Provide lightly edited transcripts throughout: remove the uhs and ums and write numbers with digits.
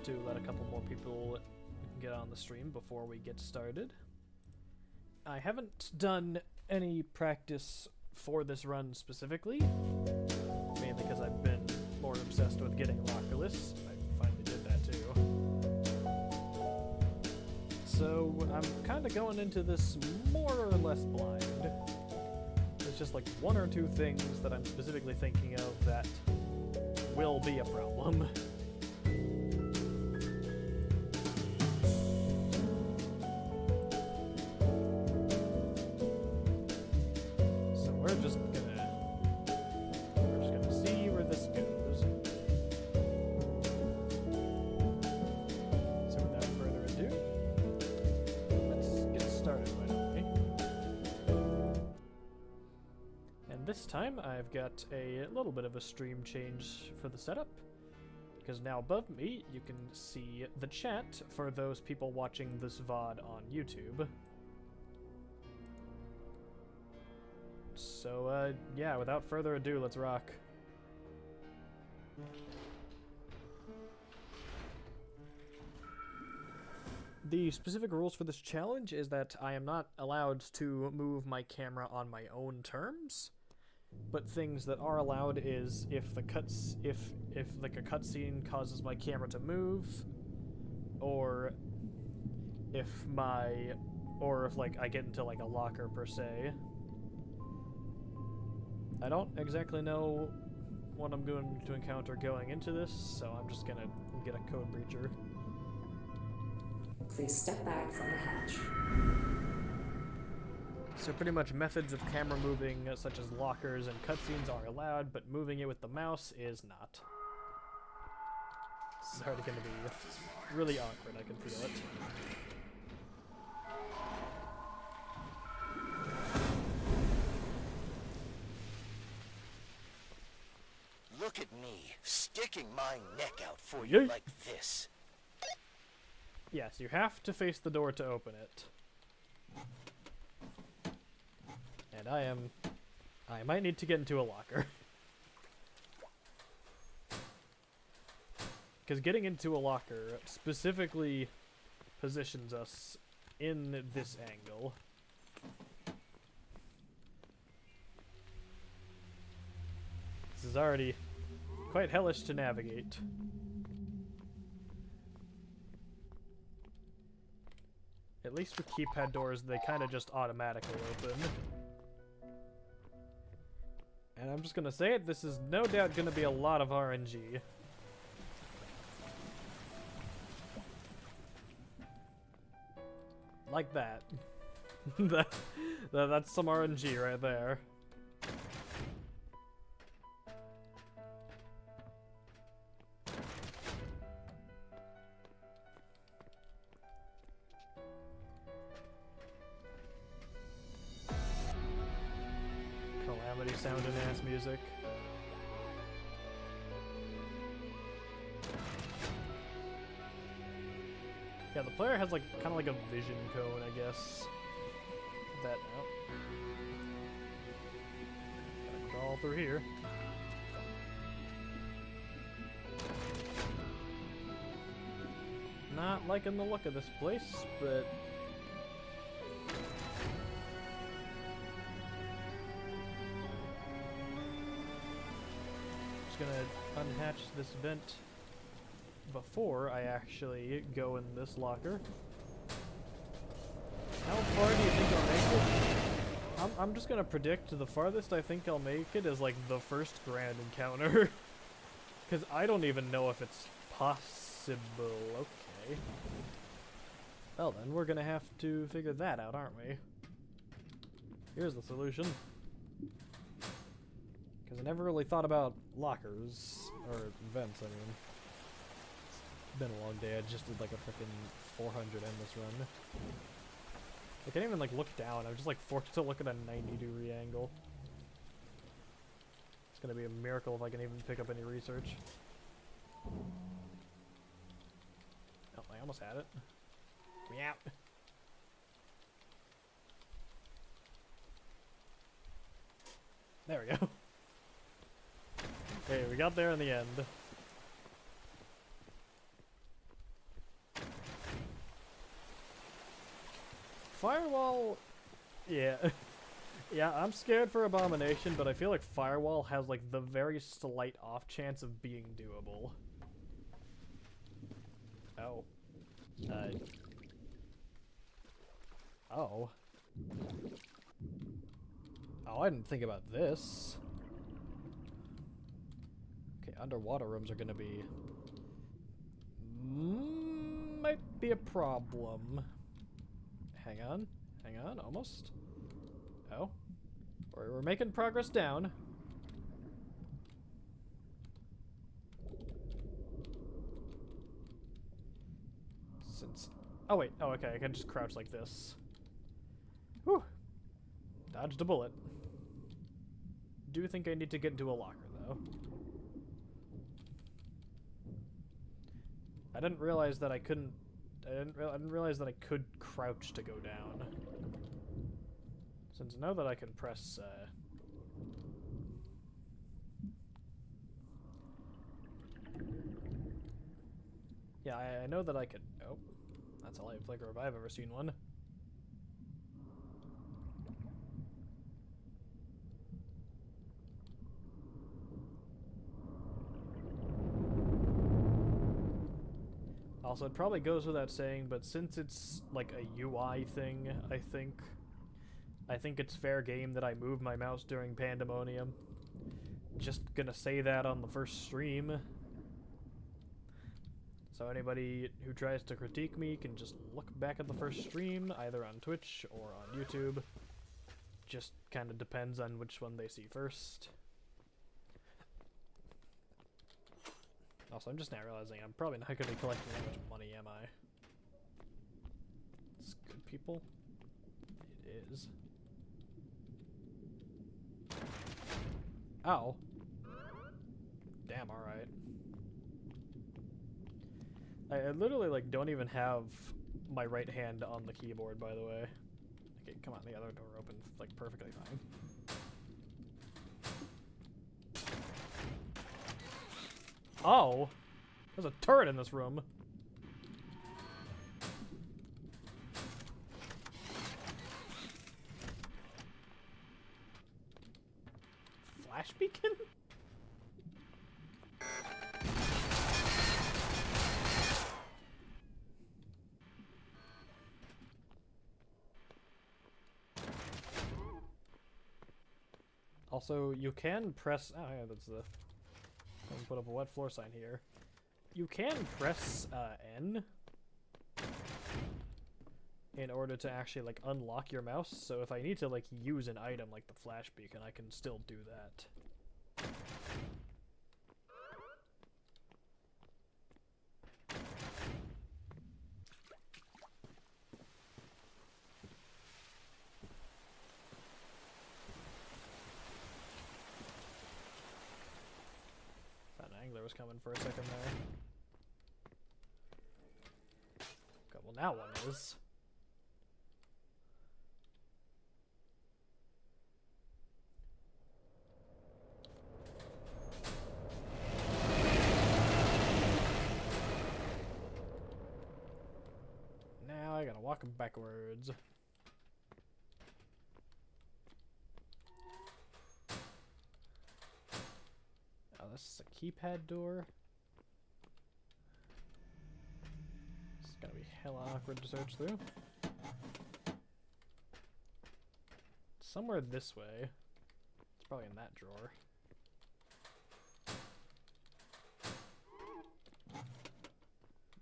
to let a couple more people get on the stream before we get started. I haven't done any practice for this run specifically, mainly because I've been more obsessed with getting NECKLESS. I finally did that too. So I'm kind of going into this more or less blind. There's just like one or two things that I'm specifically thinking of that will be a problem. We're just gonna see where this goes. So without further ado, let's get started, why don't we? And this time I've got a little bit of a stream change for the setup, because now above me you can see the chat for those people watching this VOD on YouTube. So, yeah, without further ado, let's rock. The specific rules for this challenge is that I am not allowed to move my camera on my own terms, but things that are allowed is if like a cutscene causes my camera to move, or if like I get into like a locker per se. I don't exactly know what I'm going to encounter going into this, so I'm just gonna get a code breacher. Please step back from the hatch. So pretty much methods of camera moving, such as lockers and cutscenes, are allowed, but moving it with the mouse is not. It's already gonna be really awkward, I can feel it. Look at me, sticking my neck out for you like this. Yes, you have to face the door to open it. And I might need to get into a locker. Because getting into a locker specifically positions us in this angle. This is already quite hellish to navigate. At least with keypad doors, they kind of just automatically open. And I'm just gonna say it, this is no doubt gonna be a lot of RNG. Like that. That's some RNG right there. Calamity sound and ass music. Yeah, the player has like kind of like a vision cone, I guess. That out. Gotta crawl through here. Not liking the look of this place, but gonna unhatch this vent before I actually go in this locker. How far do you think I'll make it? I'm just gonna predict the farthest I think I'll make it is like the first grand encounter. Because I don't even know if it's possible. Okay. Well then, we're gonna have to figure that out, aren't we? Here's the solution. Because I never really thought about lockers, or vents, I mean. It's been a long day, I just did like a freaking 400 endless run. I can't even like look down, I'm just like forced to look at a 90-degree angle. It's gonna be a miracle if I can even pick up any research. Oh, I almost had it. Meow. There we go. Okay, we got there in the end. Firewall, yeah. Yeah, I'm scared for Abomination, but I feel like Firewall has like the very slight off chance of being doable. Oh. Oh. Oh, I didn't think about this. Okay, underwater rooms are gonna be... might be a problem. Hang on. Hang on, almost. Oh. We're making progress down. Since... Oh, wait. Oh, okay. I can just crouch like this. Whew. Dodged a bullet. Do think I need to get into a locker, though. I didn't realize that I couldn't... I didn't realize that I could crouch to go down. Since now that I can press, yeah, I know that I could... Oh. That's a light flicker if I've ever seen one. Also, it probably goes without saying, but since it's like a UI thing, I think it's fair game that I move my mouse during Pandemonium. Just gonna say that on the first stream. So anybody who tries to critique me can just look back at the first stream, either on Twitch or on YouTube. Just kind of depends on which one they see first. Also, I'm just now realizing I'm probably not going to be collecting that much money, am I? It's good, people. It is. Ow. Damn, alright. I literally, like, don't even have my right hand on the keyboard, by the way. Okay, come on, the other door opens, like, perfectly fine. Oh! There's a turret in this room. Flash beacon? Also, you can press... Oh, yeah, that's the... I can put up a wet floor sign here. You can press N in order to actually, like, unlock your mouse. So if I need to, like, use an item like the flash beacon, I can still do that. Thought an angler was coming for a second there. Okay, well now one is. Now I gotta walk backwards. Oh, this is a keypad door. This is gonna be hella awkward to search through. Somewhere this way. It's probably in that drawer.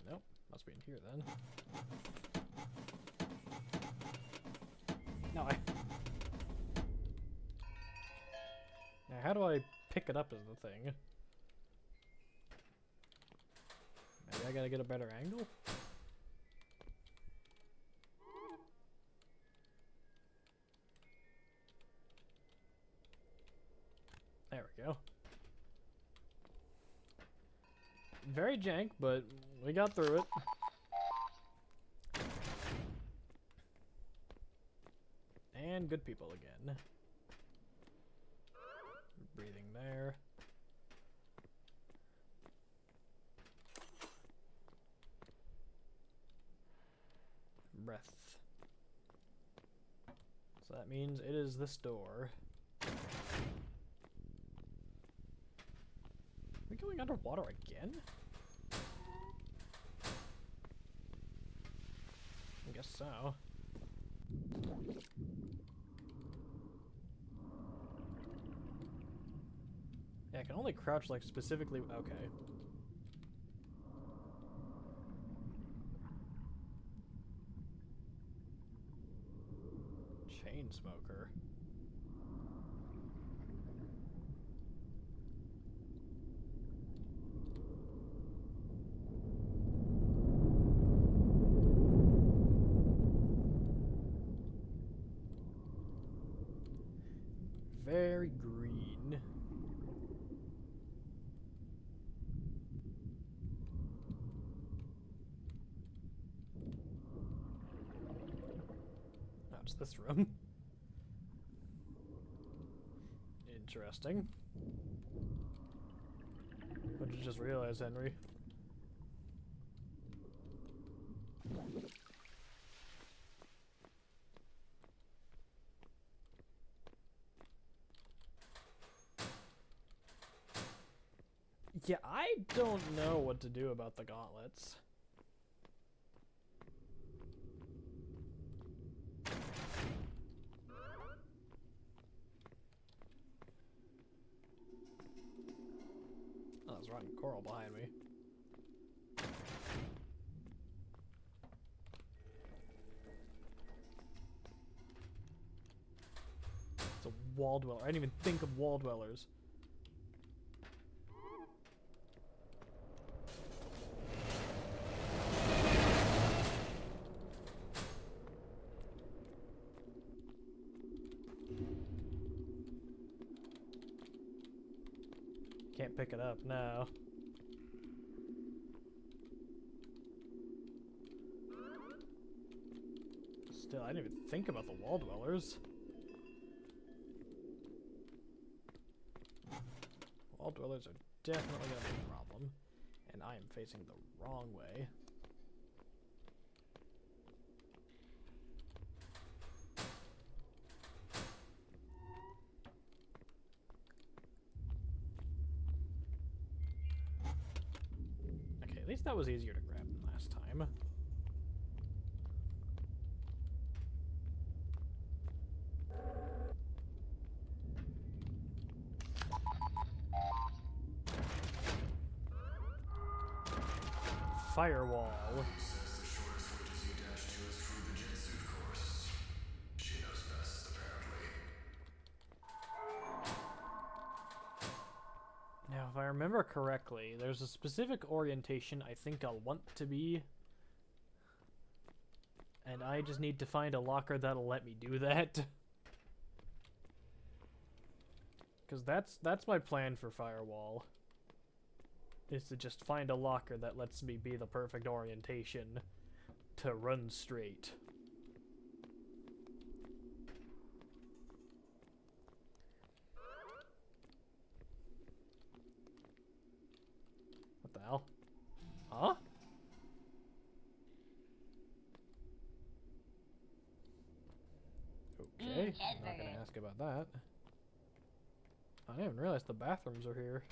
Nope, must be in here then. No, Now, how do I pick it up is the thing. Maybe I gotta get a better angle? There we go. Very jank, but we got through it. And good people again. Breathing there. Breath. So that means it is this door. Are we going underwater again? I guess so. Yeah, I can only crouch like specifically. Okay. Chain smoker. Very green. Oh, it's this room. Interesting. What did you just realize, Henry? Yeah, I don't know what to do about the gauntlets. Oh, there's rotten coral behind me. It's a wall dweller. I didn't even think of wall dwellers. Can't pick it up now. Still, I didn't even think about the wall dwellers. Wall dwellers are definitely gonna be a problem. And I am facing the wrong way. Okay, at least that was easier to grab than last time. Firewall. Says the shortest way to Z-2 is through the jet suit course. She knows best, apparently. Now, if I remember correctly, there's a specific orientation I think I'll want to be. And I just need to find a locker that'll let me do that. Because that's my plan for Firewall. Is to just find a locker that lets me be the perfect orientation to run straight. What the hell? Huh? Okay, I'm not gonna ask about that. I didn't even realize the bathrooms are here.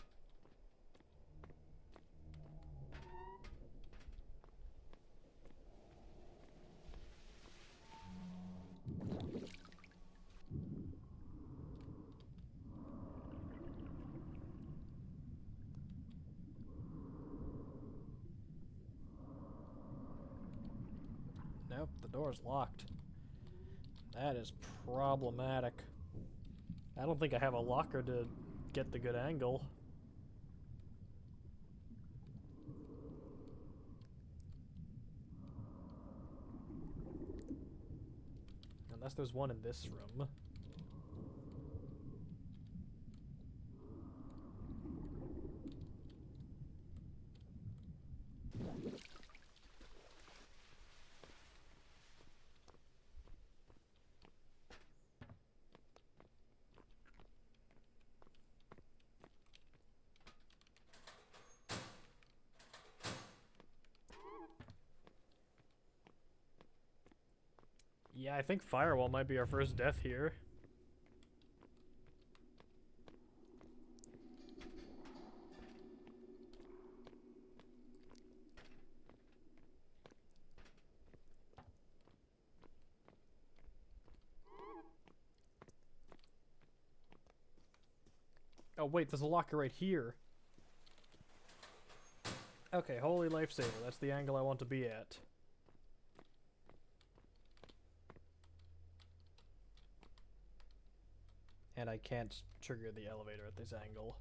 Nope, the door's locked. That is problematic. I don't think I have a locker to get the good angle. Unless there's one in this room. Yeah, I think firewall might be our first death here. Oh wait, there's a locker right here. Okay, holy lifesaver. That's the angle I want to be at. And I can't trigger the elevator at this angle.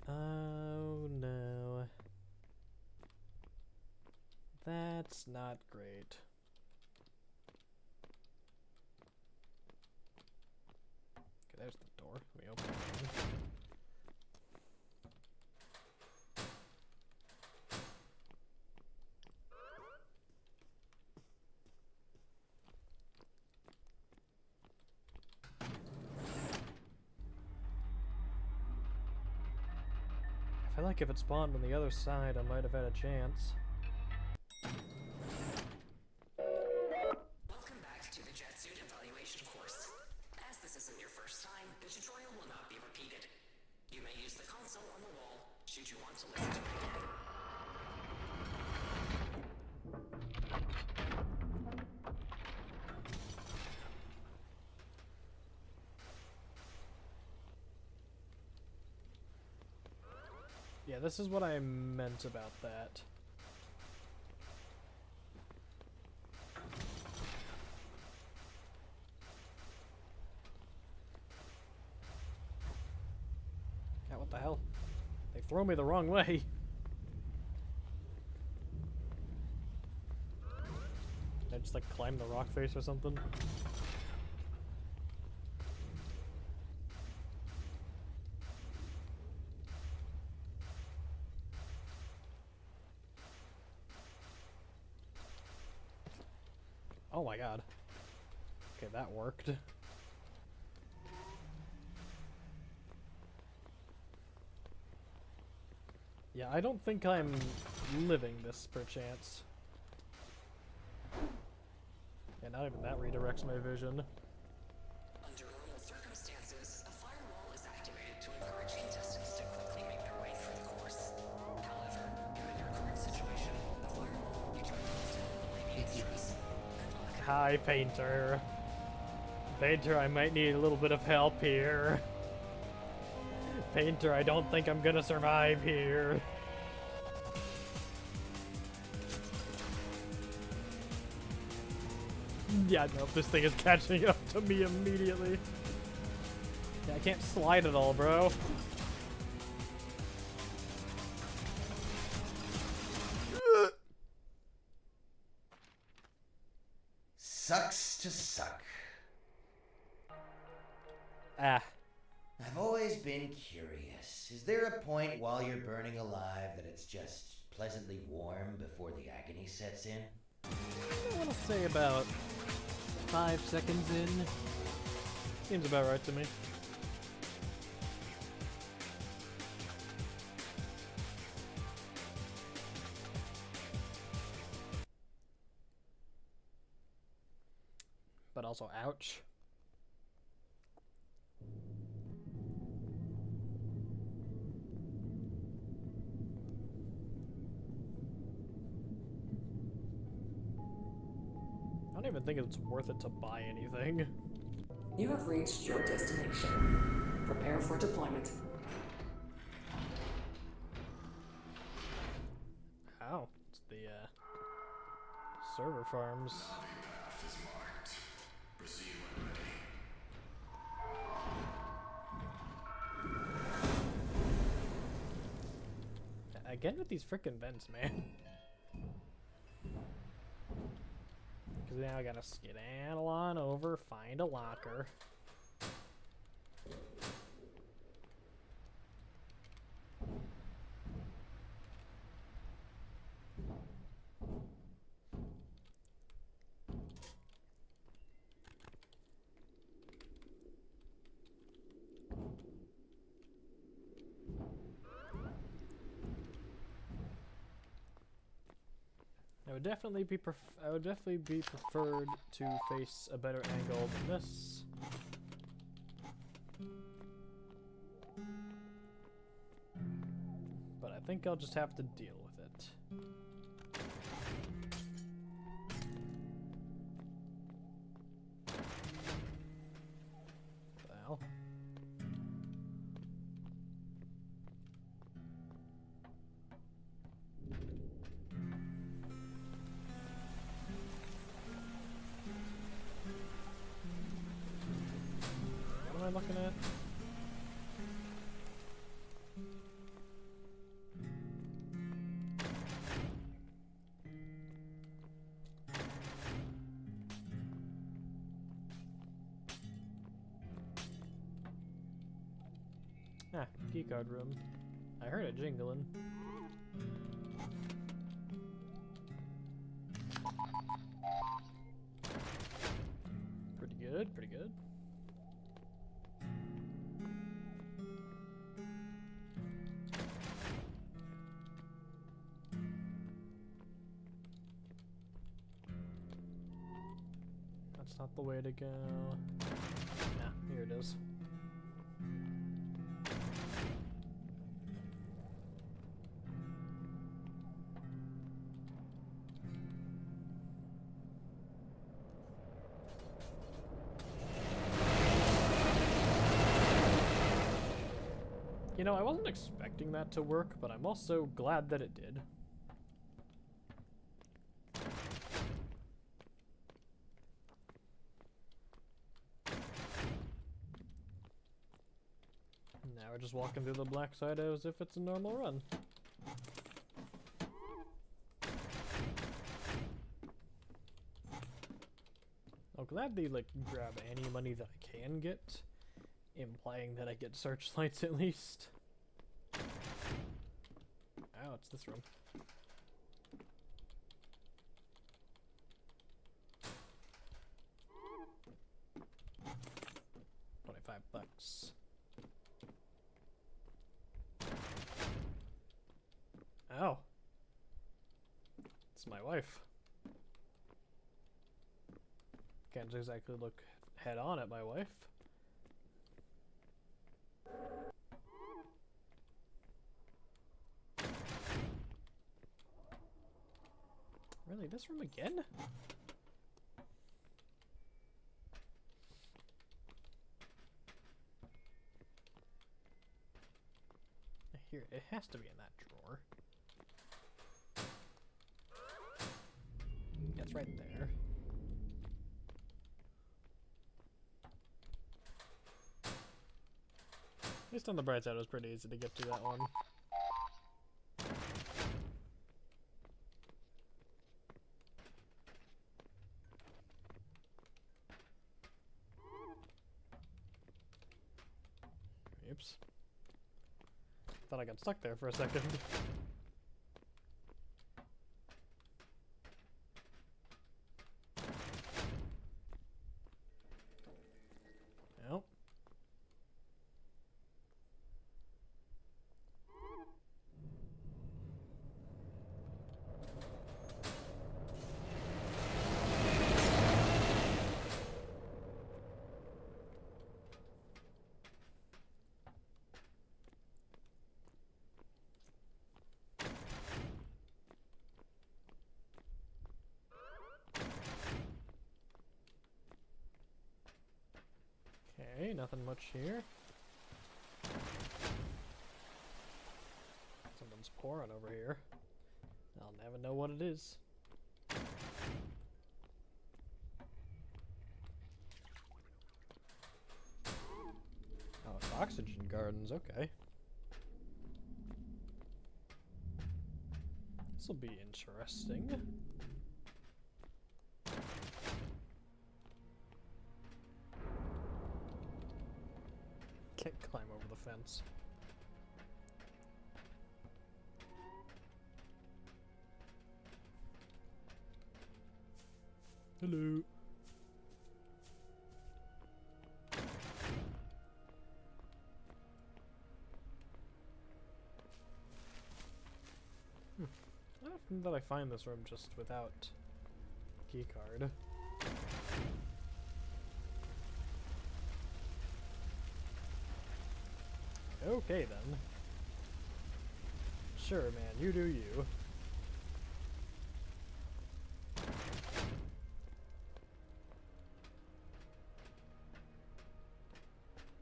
Oh no. That's not great. Okay, there's the door. Let me open it. I feel like if it spawned on the other side, I might have had a chance. Welcome back to the jet suit evaluation course. As this isn't your first time, the tutorial will not be repeated. You may use the console on the wall, should you want to listen to it again. Yeah, this is what I meant about that. Yeah, what the hell? They throw me the wrong way. Did I just like climb the rock face or something? Oh my god. Okay, that worked. Yeah, I don't think I'm living this perchance. Yeah, not even that redirects my vision. Under normal circumstances, a firewall is activated to encourage contestants to quickly make their way through the course. However, given your current situation, the firewall will be turned off to alleviate stress. Good luck. Hi, Painter. Painter, I might need a little bit of help here. Painter, I don't think I'm gonna survive here. Yeah, no, this thing is catching up to me immediately. Yeah, I can't slide at all, bro. Sucks to suck. Ah. I've always been curious. Is there a point while you're burning alive that it's just pleasantly warm before the agony sets in? I want to say about 5 seconds in. Seems about right to me. But also, ouch. I don't even think it's worth it to buy anything. You have reached your destination. Prepare for deployment. How? It's the, server farms. Path is marked. Proceed when ready. Again with these frickin' vents, man. Because now I gotta skedaddle on over, find a locker. would definitely be preferred to face a better angle than this. But I think I'll just have to deal with it. Well. What am I looking at? Ah, keycard room. I heard it jingling. Pretty good, pretty good. That's not the way to go. Nah, here it is. You know, I wasn't expecting that to work, but I'm also glad that it did. Now we're just walking through the black side as if it's a normal run. I'm glad they, like, grab any money that I can get, implying that I get searchlights at least. Oh, it's this room. $25. Oh. It's my wife. Can't exactly look head on at my wife. Really, this room again? Here, it has to be in that drawer. Yeah, it's right there. At least on the bright side, it was pretty easy to get to that one. Oops. Thought I got stuck there for a second. Nope. Okay, nothing much here. Someone's pouring over here. I'll never know what it is. Oh, it's oxygen gardens, okay. This'll be interesting. Can't climb over the fence. Hello. How often did I find this room just without key card? Okay then. Sure, man, you do you.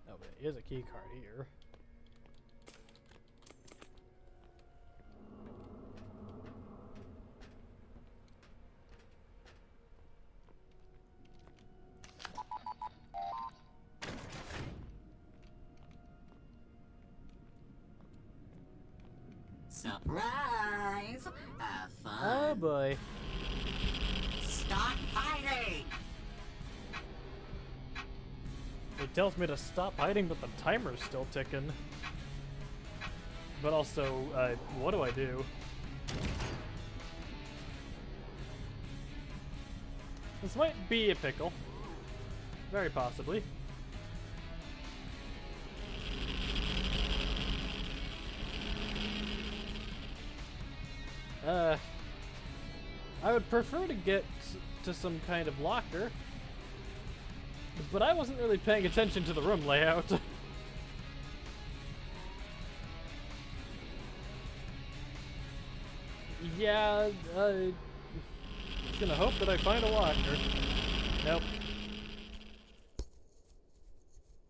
Oh, but there is a key card here. Surprise! Have fun. Oh boy. Stop hiding! It tells me to stop hiding, but the timer's still ticking. But also, what do I do? This might be a pickle. Very possibly. I would prefer to get to some kind of locker, but I wasn't really paying attention to the room layout. Yeah, just gonna hope that I find a locker. Nope.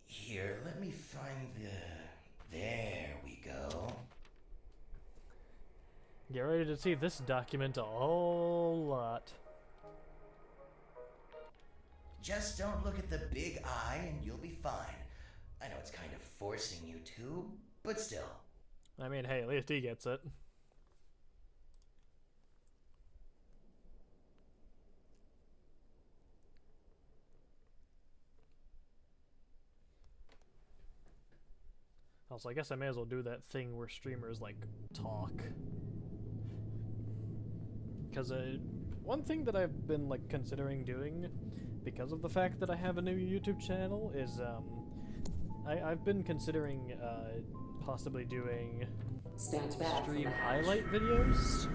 Here, let me find the... There we go. Get ready to see this document a whole lot. Just don't look at the big eye and you'll be fine. I know it's kind of forcing you to, but still. I mean, hey, at least he gets it. Also, I guess I may as well do that thing where streamers, like, talk. Because one thing that I've been, like, considering doing, because of the fact that I have a new YouTube channel, is, I've been considering, possibly doing Stand back from stream the hatch. highlight videos.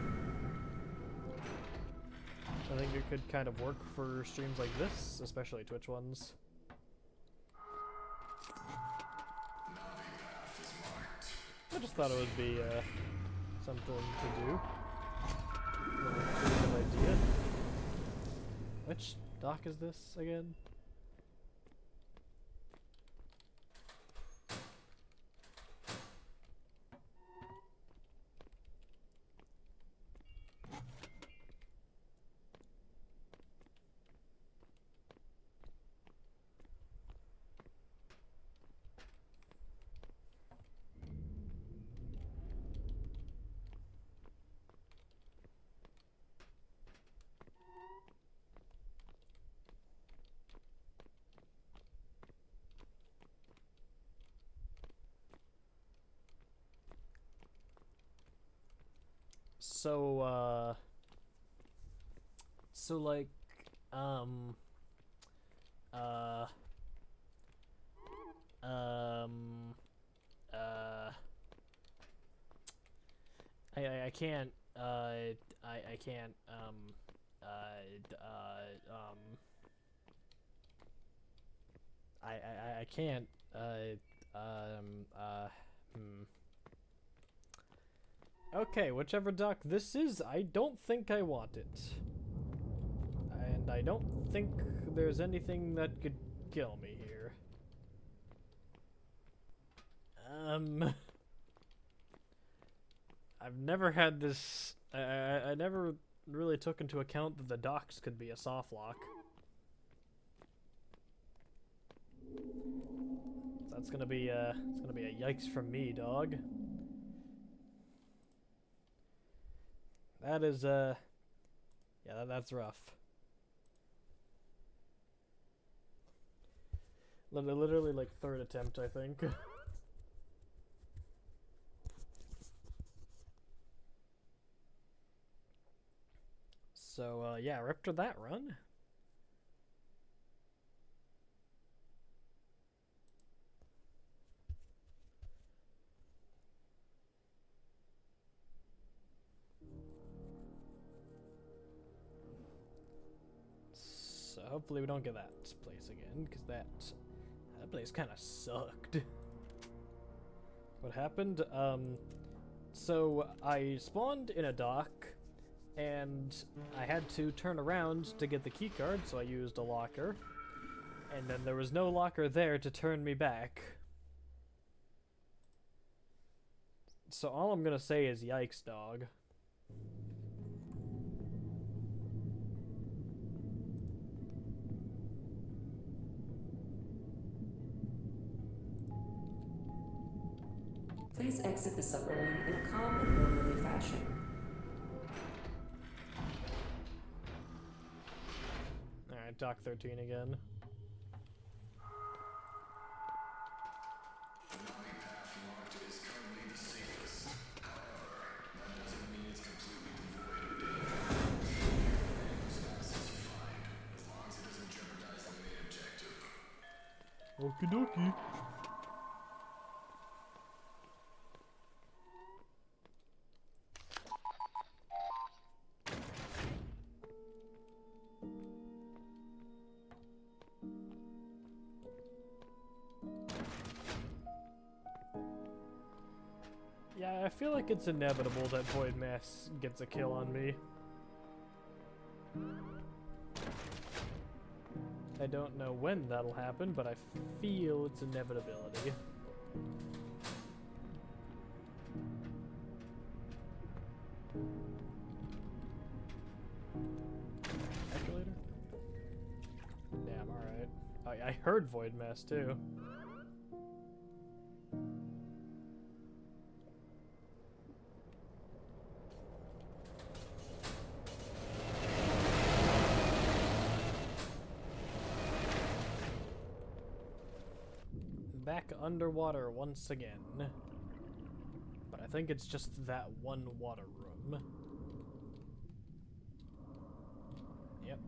I think it could kind of work for streams like this, especially Twitch ones. I just thought it would be something to do. Pretty good idea. Which dock is this again? So like, um, uh, um, I can't, I can't, I can't, Okay, whichever dock this is, I don't think I want it. And I don't think there's anything that could kill me here. I've never had this... I never really took into account that the docks could be a soft lock. So that's gonna be it's gonna be a yikes from me, dog. That is, yeah, that's rough. Literally, like, third attempt, I think. So, yeah, after that run. hopefully we don't get that place again, because that place kind of sucked. What happened? So I spawned in a dock, and I had to turn around to get the key card, so I used a locker. And then there was no locker there to turn me back. So all I'm gonna say is yikes, dog. Please exit the submarine in a calm and orderly fashion. Alright, dock 13 again. The Navi path marked is currently the safest. However, that doesn't mean it's completely devoid of danger. Go as fast as you find, as long as it doesn't jeopardize the main objective. Okie dokie. Yeah, I feel like it's inevitable that Void Mass gets a kill on me. I don't know when that'll happen, but I feel it's inevitability. Calculator? Damn, alright. I heard Void Mass too. Back underwater once again. But I think it's just that one water room. Yep,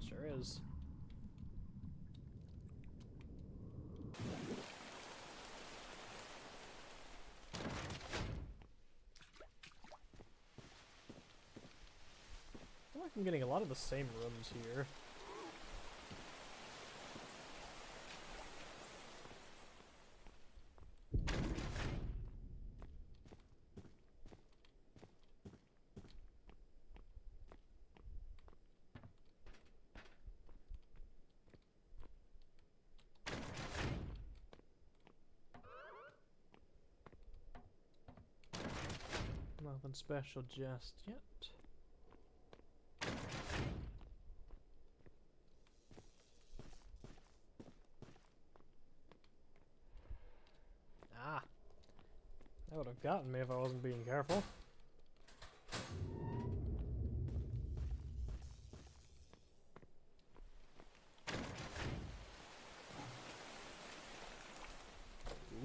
sure is. I feel like I'm getting a lot of the same rooms here. Nothing special just yet. Ah! That would have gotten me if I wasn't being careful.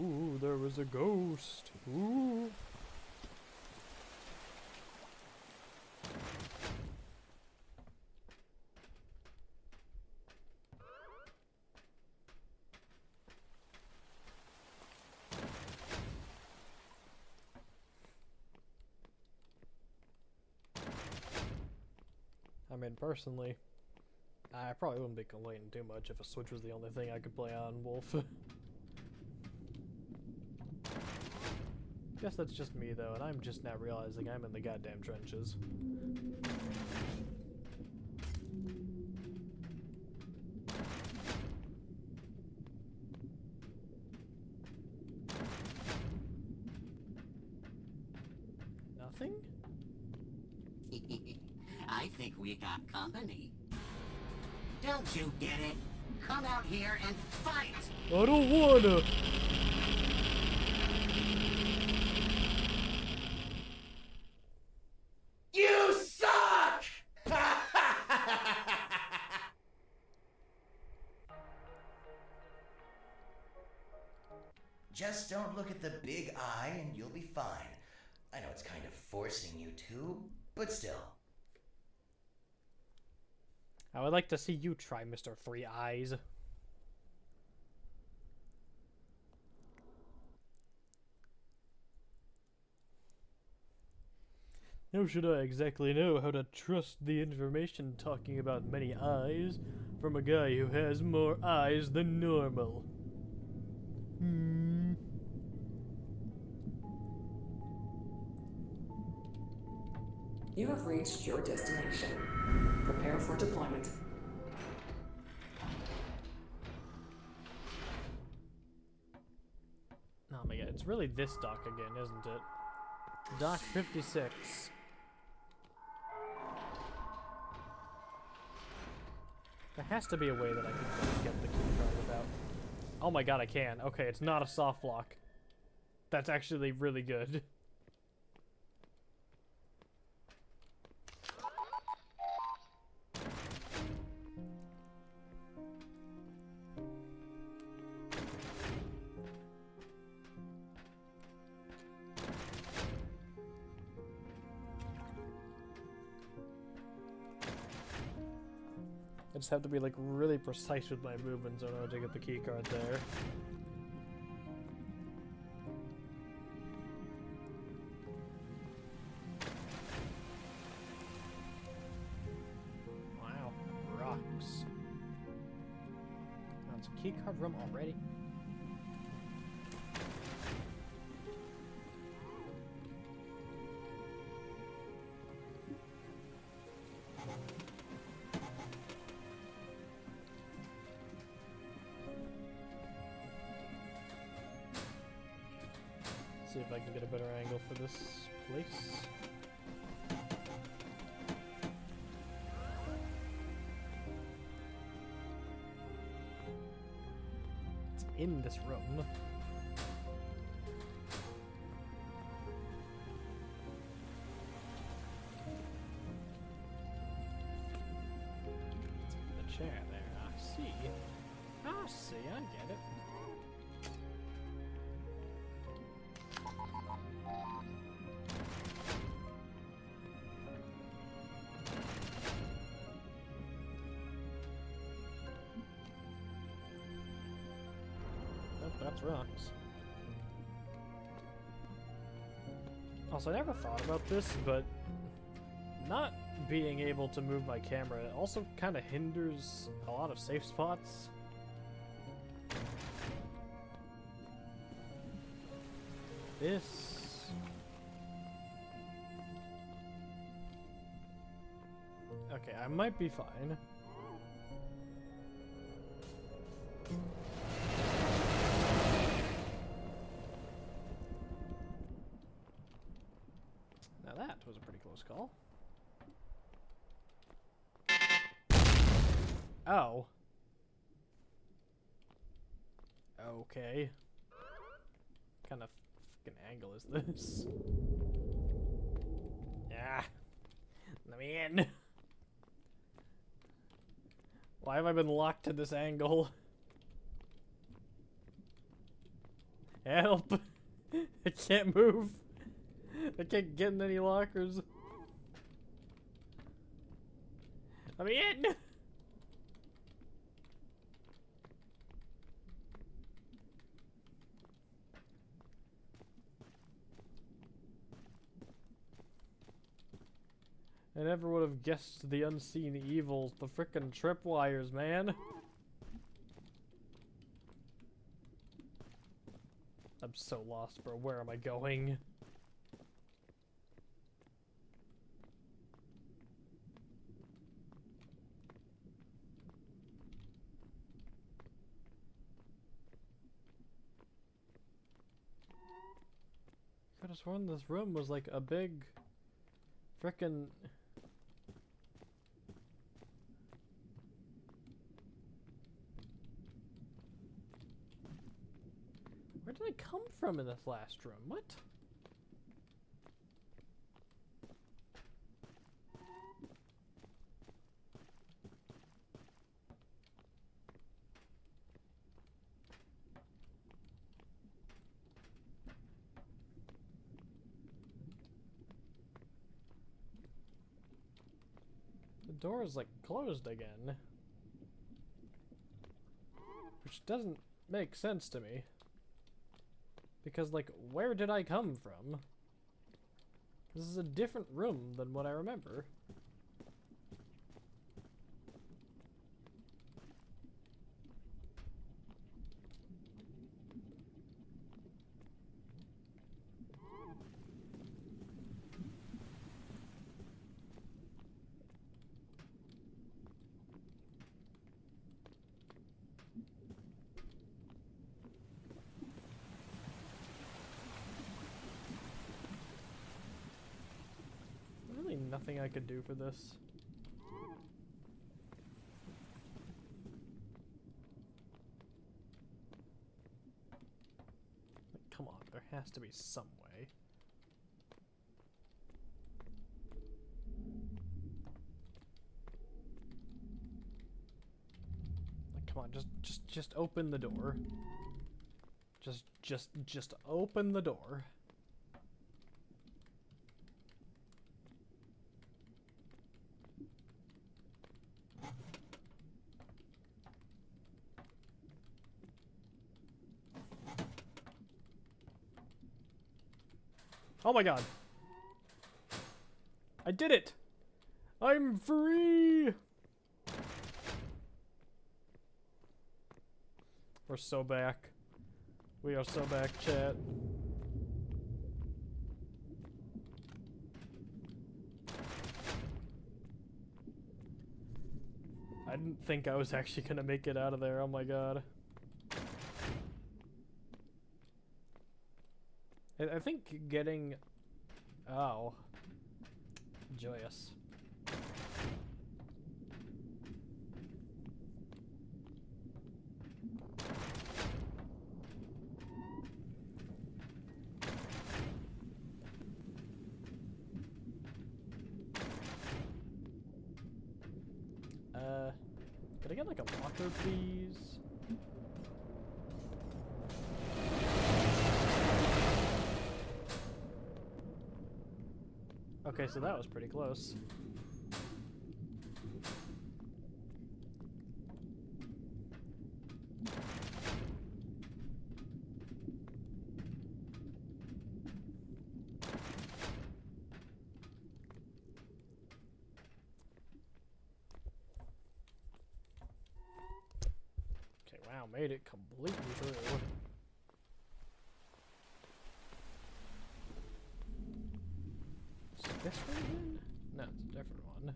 Ooh, there was a ghost. Ooh. I mean, personally, I probably wouldn't be complaining too much if a Switch was the only thing I could play on Wolf. Guess that's just me though, and I'm just now realizing I'm in the goddamn trenches. Nothing? I think we got company. Don't you get it? Come out here and fight! I don't wanna! You suck! Just don't look at the big eye and you'll be fine. I know it's kind of forcing you to, but still. I would like to see you try, Mr. Three Eyes. How should I exactly know how to trust the information talking about many eyes? from a guy who has more eyes than normal. Hmm. You have reached your destination. Prepare for deployment. Oh my god, it's really this dock again, isn't it? Dock 56. There has to be a way that I can get the keycard without... Oh my god, I can. Okay, it's not a soft lock. That's actually really good. I just have to be like really precise with my movements in order to get the keycard there. Wow, rocks. Now it's a keycard room already. See if I can get a better angle for this place. It's in this room. It's in the chair there. I see. I see, I get it. That's rocks. Also, I never thought about this, but not being able to move my camera also kind of hinders a lot of safe spots. This... Okay, I might be fine. Now that was a pretty close call. Oh. Okay. What kind of fucking angle is this? Yeah. Let me in. Why have I been locked to this angle? Help! I can't move. I can't get in any lockers. Let me in! I never would have guessed the unseen evils, the frickin' tripwires, man. I'm so lost, bro. Where am I going? Could have sworn this room was like a big frickin' where did I come from in this last room? What? The door is like closed again. Which doesn't make sense to me. Because, like, where did I come from? This is a different room than what I remember. nothing I could do for this? Like, come on, there has to be some way. Like, come on, just open the door. Just open the door. Oh my god. I did it! I'm free! We're so back. We are so back, chat. I didn't think I was actually gonna make it out of there, oh my god. I think getting... Oh. Joyous. Could I get like a walker, please? Okay, so that was pretty close. Okay, wow, made it completely through. Is this one again? No, it's a different one.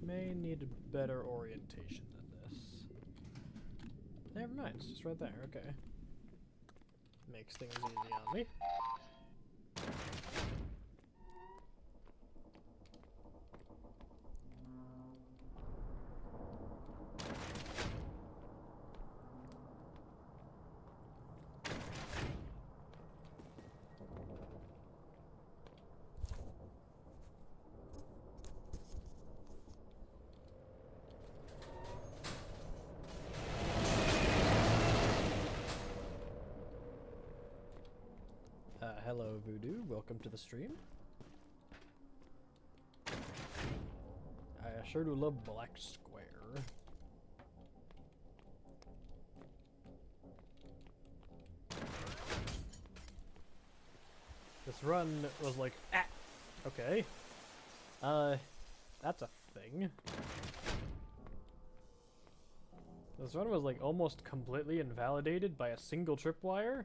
May need a better orientation than this. Never mind, it's just right there, okay. Makes things easy on me. Hello, Voodoo. Welcome to the stream. I sure do love Black Square. This run was like, ah! Okay. That's a thing. This run was like almost completely invalidated by a single tripwire.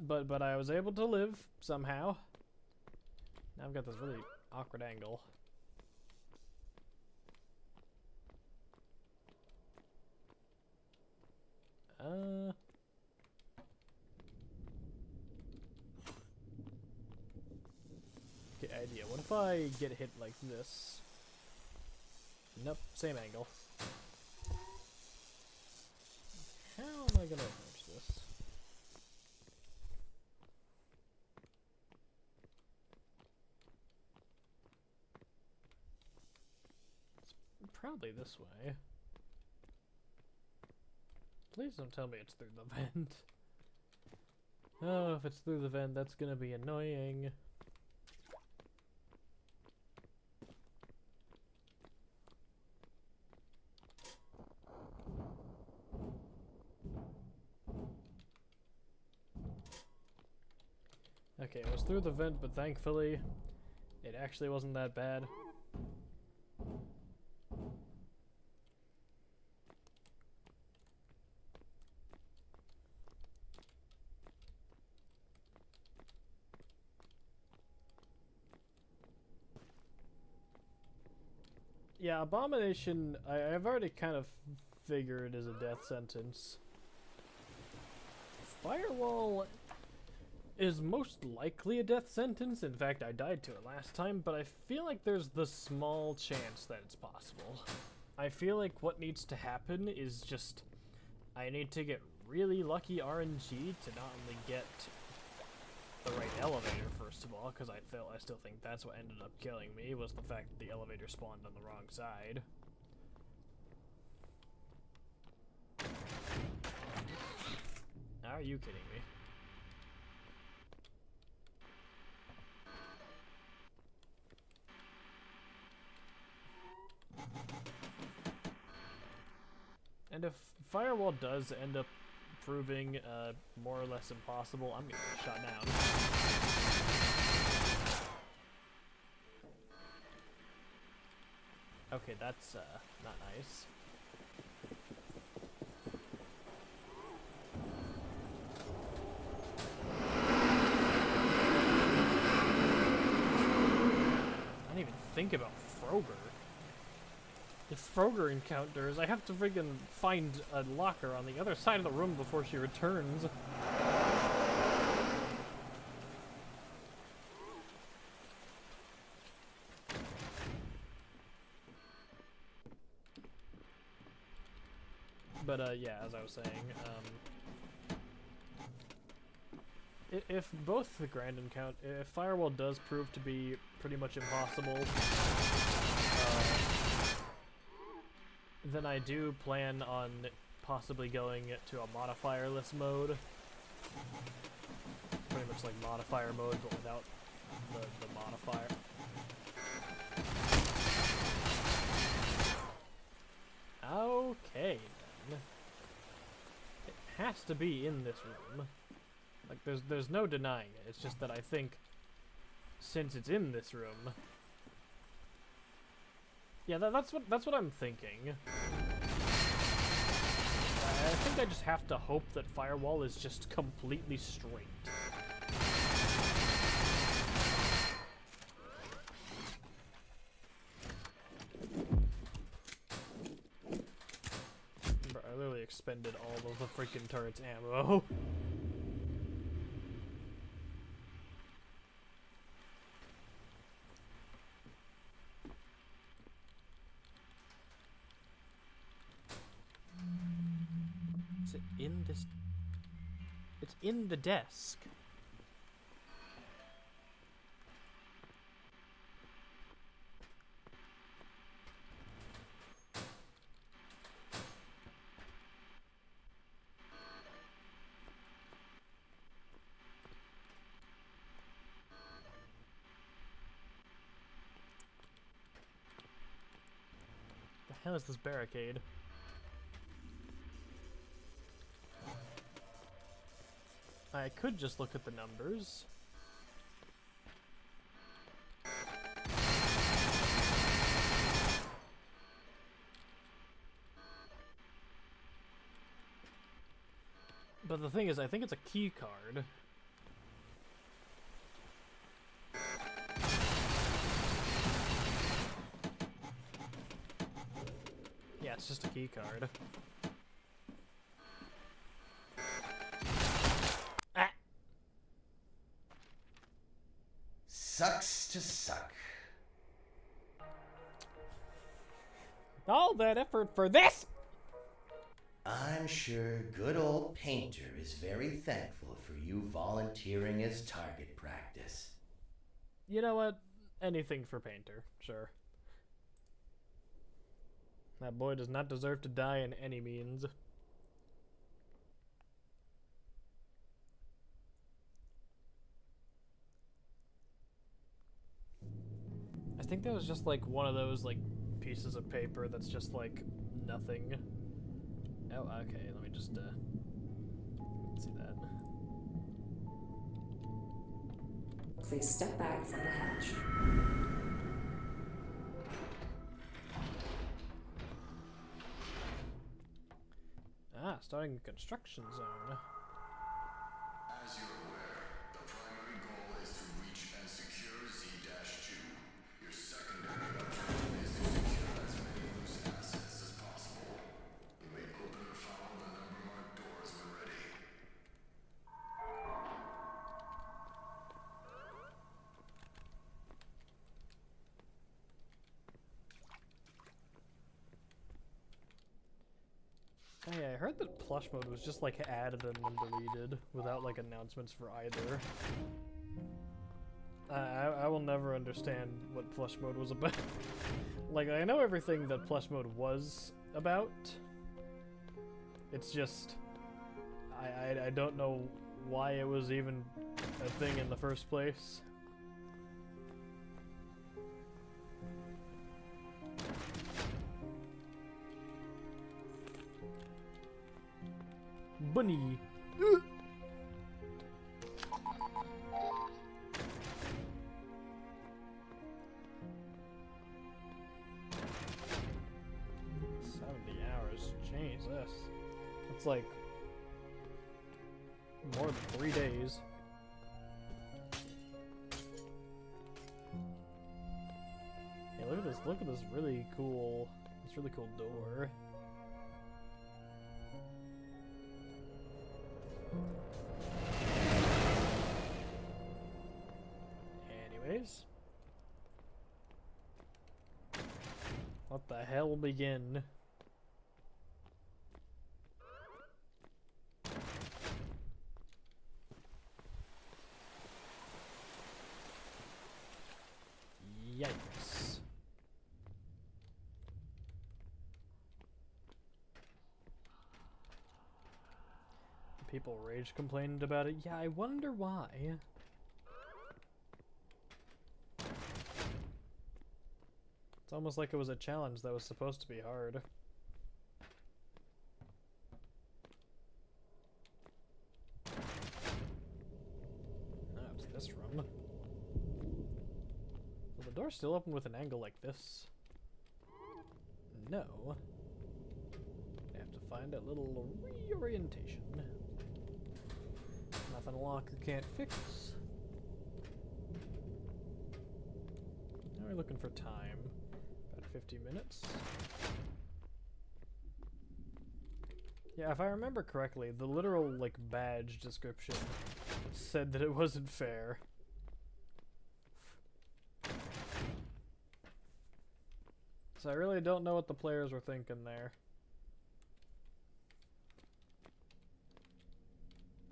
But I was able to live somehow. Now I've got this really awkward angle. Okay, idea. What if I get hit like this? Nope, same angle. How am I gonna approach this? Probably this way. Please don't tell me it's through the vent. Oh, if it's through the vent, that's gonna be annoying. Okay, it was through the vent, but thankfully, it actually wasn't that bad. Yeah, abomination. I've already kind of figured is a death sentence. Firewall is most likely a death sentence. In fact, I died to it last time, but I feel like there's the small chance that it's possible. I feel like what needs to happen is just I need to get really lucky RNG to not only get the right elevator, first of all, because I still think that's what ended up killing me, was the fact that the elevator spawned on the wrong side. Are you kidding me? And if Firewall does end up proving more or less impossible, I'm gonna get shot down. Okay, that's not nice. I didn't even think about Froger. If Froger encounters, I have to friggin' find a locker on the other side of the room before she returns. But yeah, as I was saying, if both the grand encounter, if Firewall does prove to be pretty much impossible, then I do plan on possibly going to a modifierless mode. Pretty much like modifier mode, but without the modifier. Okay, then. It has to be in this room. Like, there's no denying it. It's just that I think, since it's in this room... Yeah, that's what I'm thinking. I think I just have to hope that Firewall is just completely straight. Bro, I literally expended all of the freaking turret's ammo. Is it in this? It's in the desk. The hell is this barricade? I could just look at the numbers. But the thing is, I think it's a key card. Yeah, it's just a key card. Sucks to suck. All that effort for this? I'm sure good old Painter is very thankful for you volunteering as target practice. You know what? Anything for Painter, sure. That boy does not deserve to die in any means. I think that was just like one of those like pieces of paper that's just like nothing. Oh, okay, let me just see that. Please step back from the hatch. Ah, starting a construction zone. As you're aware, the primary goal is to reach and secure Z-2. Your secondary objective is to secure as plush mode was just like added and then deleted without like announcements for either. I will never understand what plush mode was about. Like, I know everything that plush mode was about. It's just I don't know why it was even a thing in the first place. Bunny. 70 hours. Jesus. It's like more than 3 days. Hey, look at this. Look at this really cool door. Anyways. What the hell begin? Yikes. People rage complained about it. Yeah, I wonder why. It's almost like it was a challenge that was supposed to be hard. Oh, it's this room. Will the door still open with an angle like this? No. I have to find a little reorientation. Nothing a locker can't fix. Now we're looking for time. About 50 minutes. Yeah, if I remember correctly, the literal, like, badge description said that it wasn't fair. So I really don't know what the players were thinking there.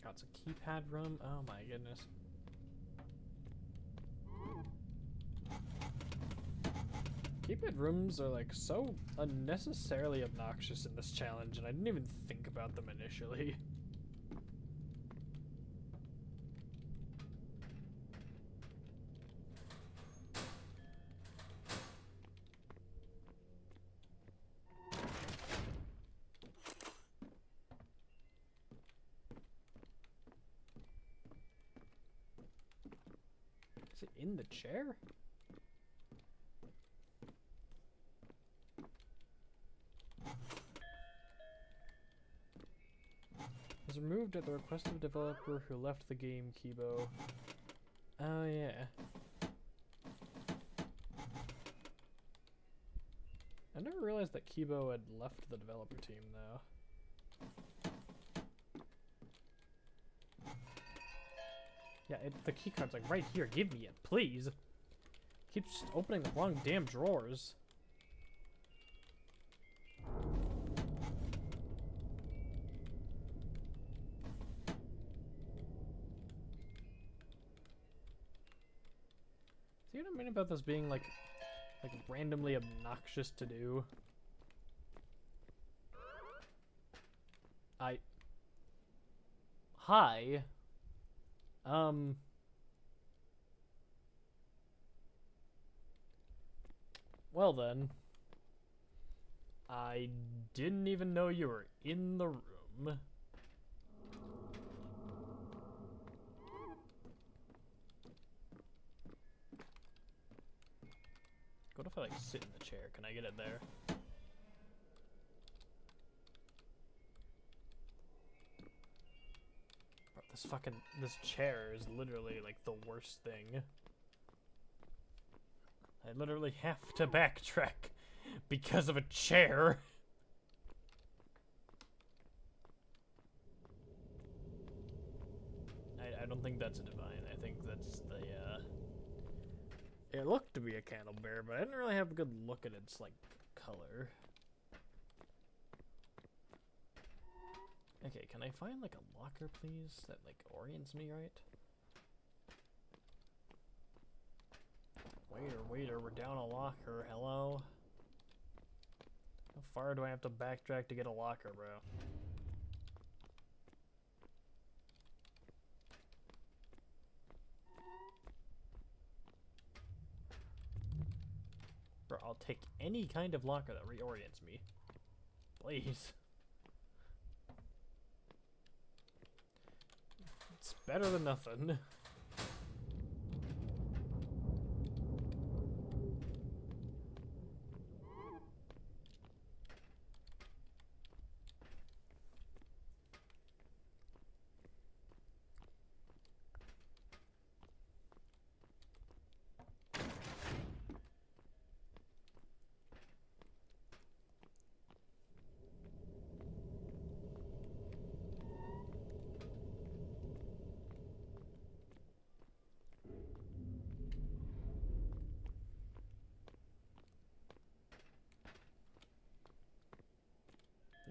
God, it's a keypad room? Oh my goodness. Keypad rooms are like so unnecessarily obnoxious in this challenge, and I didn't even think about them initially. Is it in the chair? Was removed at the request of a developer who left the game, Kibo. Oh yeah. I never realized that Kibo had left the developer team though. Yeah, the keycard's like right here. Give me it, please. Keeps just opening the wrong damn drawers. See what I mean about this being like randomly obnoxious to do? Hi. Well then. I didn't even know you were in the room. What if I like sit in the chair? Can I get it there? Bro, this chair is literally like the worst thing. I literally have to backtrack because of a chair. I don't think that's a divine. I think that's the it looked to be a candle bear, but I didn't really have a good look at its like color. Okay, can I find like a locker, please, that like orients me right? Waiter, we're down a locker. Hello? How far do I have to backtrack to get a locker, bro? Bro, I'll take any kind of locker that reorients me. Please. It's better than nothing.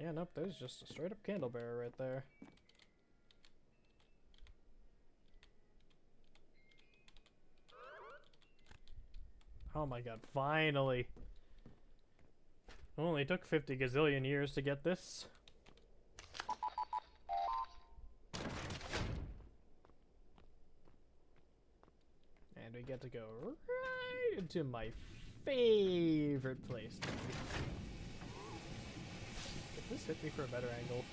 Yeah, nope, there's just a straight up candle bearer right there. Oh my god, finally! Only took 50 gazillion years to get this. And we get to go right into my favorite place to be. Did this hit me for a better angle?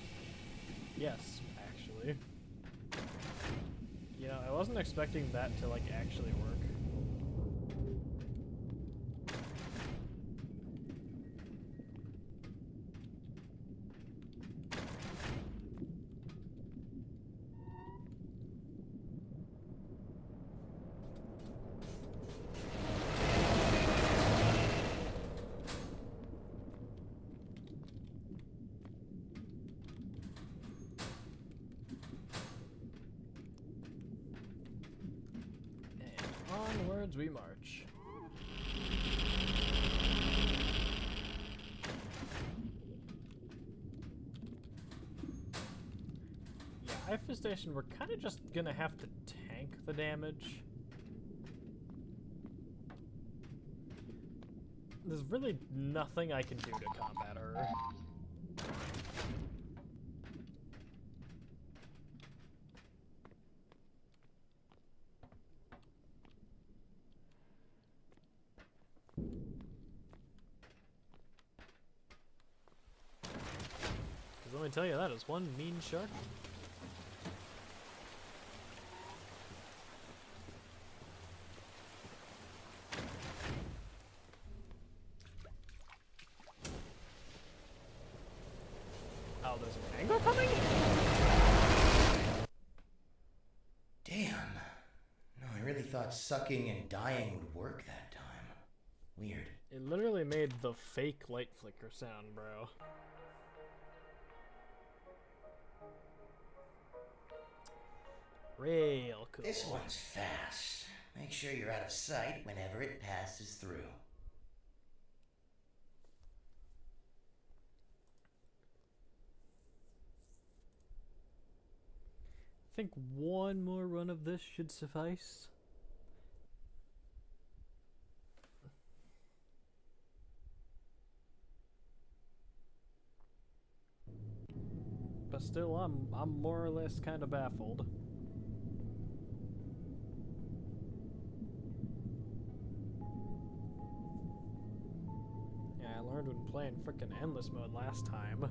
Yes, actually. You know, I wasn't expecting that to, like, actually work. Onwards we march. Yeah, infestation, we're kind of just gonna have to tank the damage. There's really nothing I can do to combat her. Let me tell you, that is one mean shark. Oh, there's an angle coming? Damn. No, I really thought sucking and dying would work that time. Weird. It literally made the fake light flicker sound, bro. Real cool. This one's fast. Make sure you're out of sight whenever it passes through. I think one more run of this should suffice. But still, I'm more or less kind of baffled. Yeah, I learned when playing frickin' endless mode last time.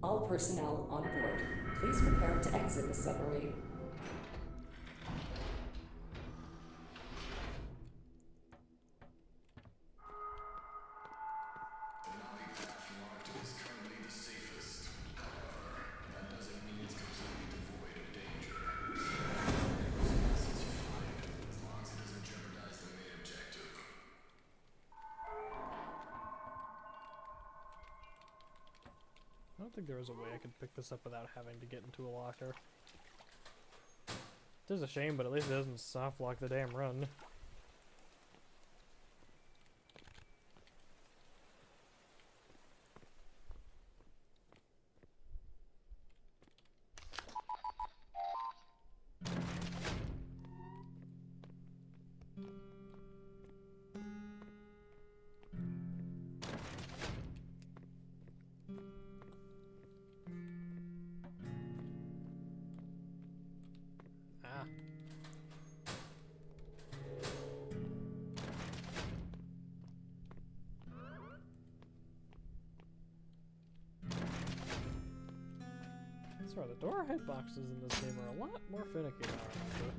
All personnel on board, please prepare to exit the submarine. The Navi path marked is currently the safest. However, that doesn't mean it's completely devoid of danger. Use the assets you find, as long as it doesn't jeopardize the main objective. I don't think there was a way I could pick this up without having to get into a locker. It is a shame, but at least it doesn't soft lock the damn run. Sorry, the door hitboxes in this game are a lot more finicky than I remember.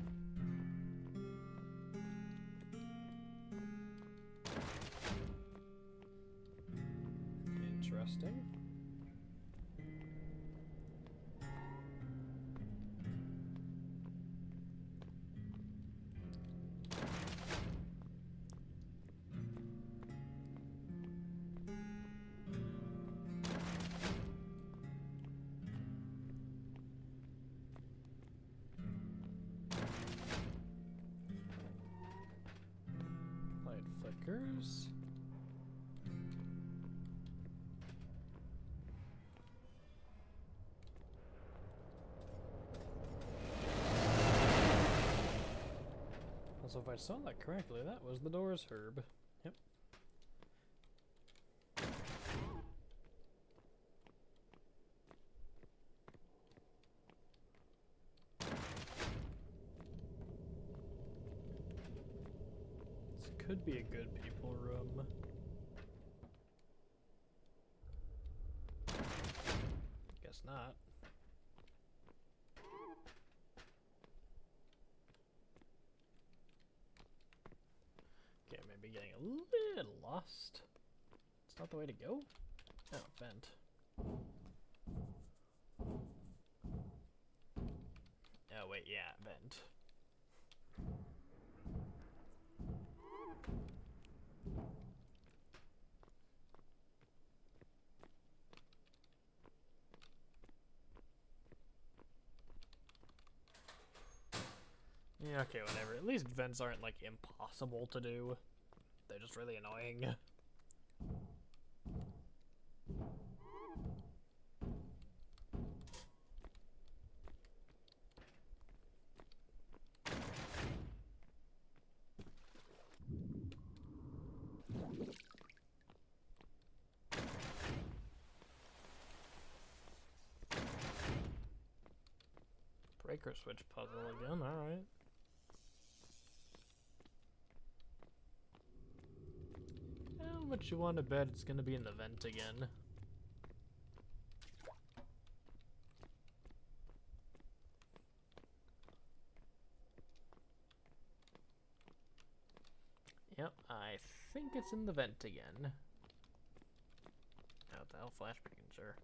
Interesting. Light flickers. Also, if I saw that correctly, that was the door's herb. Yep. This could be a good people room. Guess not. Okay, maybe getting a little lost. It's not the way to go? Oh, vent. Oh, wait, yeah, vent. Yeah, okay, whatever. At least vents aren't, like, impossible to do. They're just really annoying. Breaker switch puzzle again, alright. How much you want to bet it's gonna be in the vent again? Yep, I think it's in the vent again. What the hell, flash beacon, sure.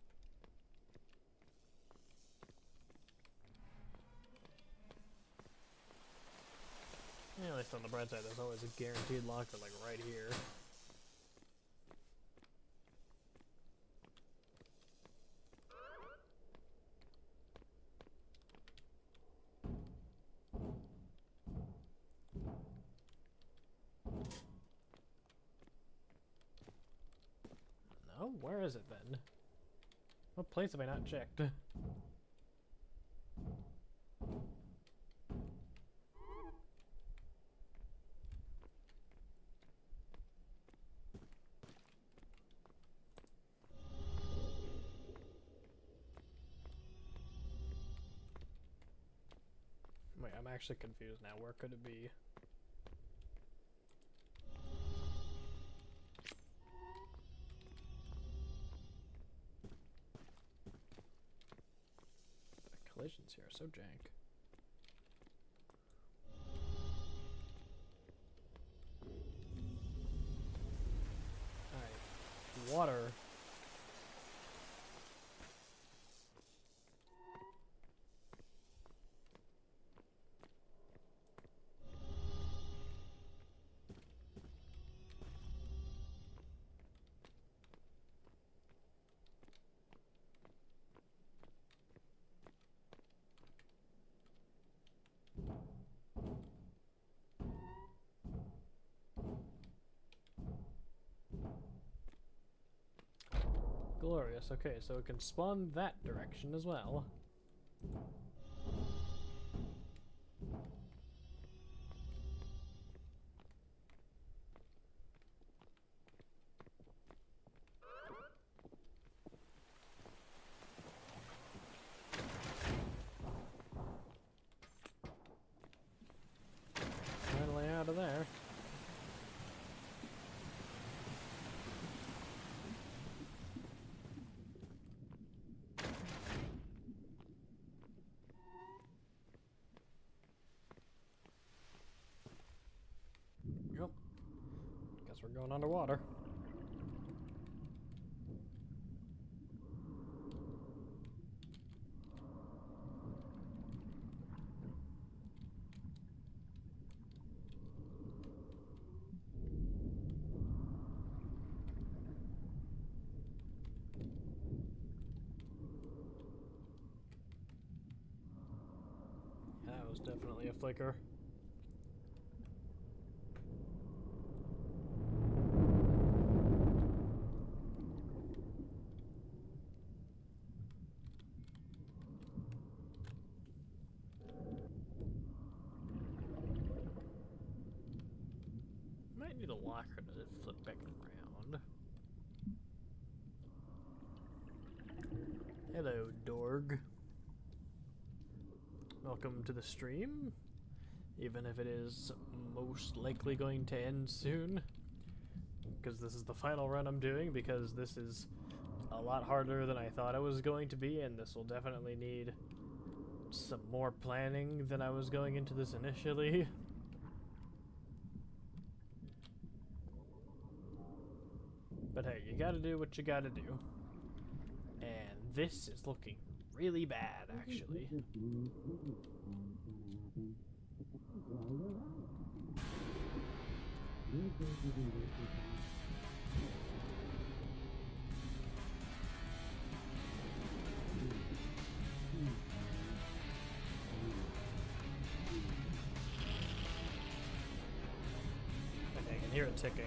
Yeah, at least on the bright side, there's always a guaranteed locker, like, right here. No? Where is it, then? What place have I not checked? Wait, I'm actually confused now. Where could it be? The collisions here are so jank. Alright. Water. Glorious. Okay, so it can spawn that direction as well. Finally out of there. We're going underwater. That was definitely a flicker. Might need a locker to flip back around. Hello, Dorg. Welcome to the stream, even if it is most likely going to end soon, because this is the final run I'm doing, because this is a lot harder than I thought it was going to be, and this will definitely need some more planning than I was going into this initially. But hey, you gotta do what you gotta do. And this is looking really bad, actually. Okay, I can hear it ticking.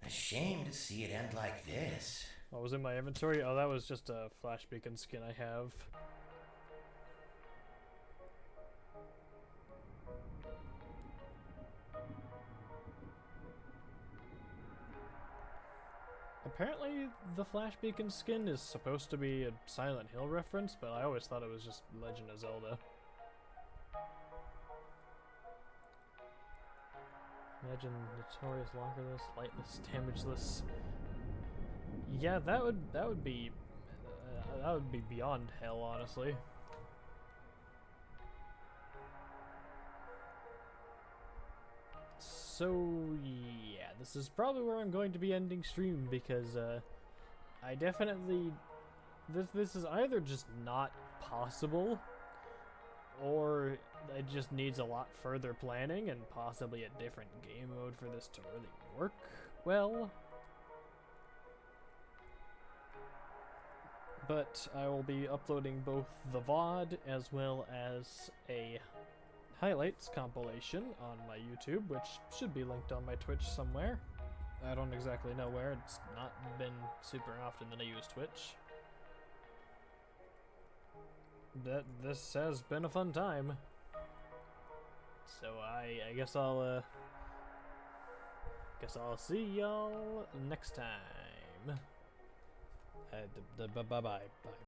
A shame to see it end like this. What was in my inventory? Oh, that was just a flash beacon skin I have. Apparently, the flash beacon skin is supposed to be a Silent Hill reference, but I always thought it was just Legend of Zelda. Imagine notorious lockerless, lightless, damageless. Yeah, that would be beyond hell, honestly. So yeah, this is probably where I'm going to be ending stream, because I definitely this is either just not possible, or it just needs a lot further planning and possibly a different game mode for this to really work well. But I will be uploading both the VOD as well as a highlights compilation on my YouTube, which should be linked on my Twitch somewhere. I don't exactly know where. It's not been super often that I use Twitch. This has been a fun time. So I guess I'll see y'all next time. Bye bye.